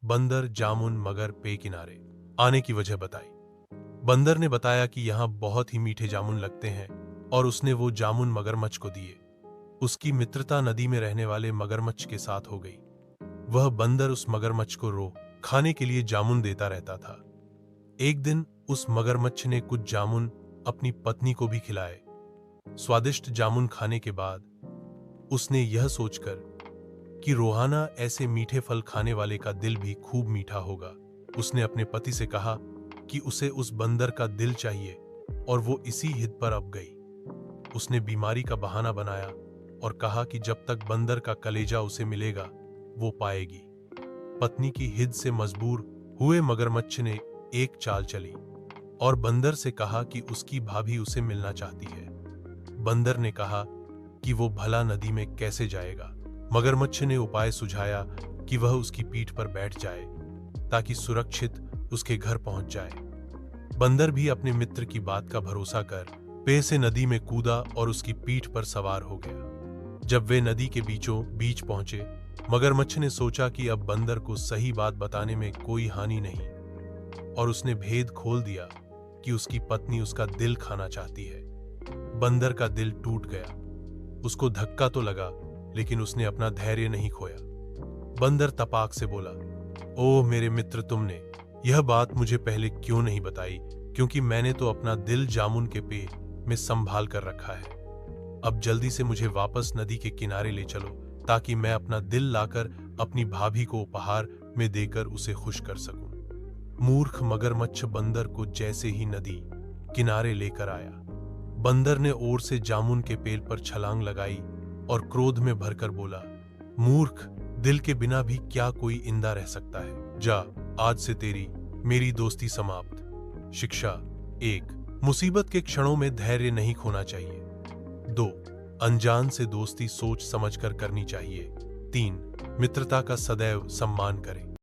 बंदर, जामुन, मगर पे किनारे आने की वजह बताई। बंदर ने बताया कि यहाँ बहुत ही मीठे जामुन लगते हैं और उसने वो जामुन मगरमच्छ को दिए। उसकी मित्रता नदी में रहने वाले मगरमच्छ के साथ हो गई। वह बंदर उस मगरमच्छ को रोज खाने के लिए जामुन देता रहता था। एक दिन उस मगरमच्छ ने कुछ जामुन अपनी पत्नी को भी खिलाए। स्वादिष्ट जामुन खाने के बाद उसने यह सोचकर कि रोहाना ऐसे मीठे फल खाने वाले का दिल भी खूब मीठा होगा, उसने अपने पति से कहा कि उसे उस बंदर का दिल चाहिए और वो इसी हित पर अब गई। उसने बीमारी का बहाना बनाया और कहा कि जब तक बंदर का कलेजा उसे मिलेगा वो पाएगी। पत्नी की हिद से मजबूर हुए मगरमच्छ ने एक चाल चली और बंदर से कहा कि उसकी भाभी उसे मिलना चाहती है। बंदर ने कहा कि वो भला नदी में कैसे जाएगा। मगरमच्छ ने उपाय सुझाया कि वह उसकी पीठ पर बैठ जाए ताकि सुरक्षित उसके घर पहुंच जाए। बंदर भी अपने मित्र की बात का भरोसा कर पे से नदी में कूदा और उसकी पीठ पर सवार हो गया। जब वे नदी के बीचों बीच पहुंचे, मगरमच्छ ने सोचा कि अब बंदर को सही बात बताने में कोई हानि नहीं और उसने भेद खोल दिया कि उसकी पत्नी उसका दिल खाना चाहती है। बंदर का दिल टूट गया। उसको धक्का तो लगा, लेकिन उसने अपना धैर्य नहीं खोया। बंदर तपाक से बोला, ओह मेरे मित्र, तुमने यह बात मुझे पहले क्यों नहीं बताई, क्योंकि मैंने तो अपना दिल जामुन के पे में संभाल कर रखा है। अब जल्दी से मुझे वापस नदी के किनारे ले चलो ताकि मैं अपना दिल लाकर अपनी भाभी को उपहार में देकर उसे खुश कर सकूं। मूर्ख मगरमच्छ बंदर को जैसे ही नदी किनारे लेकर आया, बंदर ने ओर से जामुन के पेड़ पर छलांग लगाई और क्रोध में भरकर बोला, मूर्ख, दिल के बिना भी क्या कोई इंदा रह सकता है। जा, आज से तेरी मेरी दोस्ती समाप्त। शिक्षा 1, मुसीबत के क्षणों में धैर्य नहीं खोना चाहिए। 2, अनजान से दोस्ती सोच समझकर करनी चाहिए। 3, मित्रता का सदैव सम्मान करें।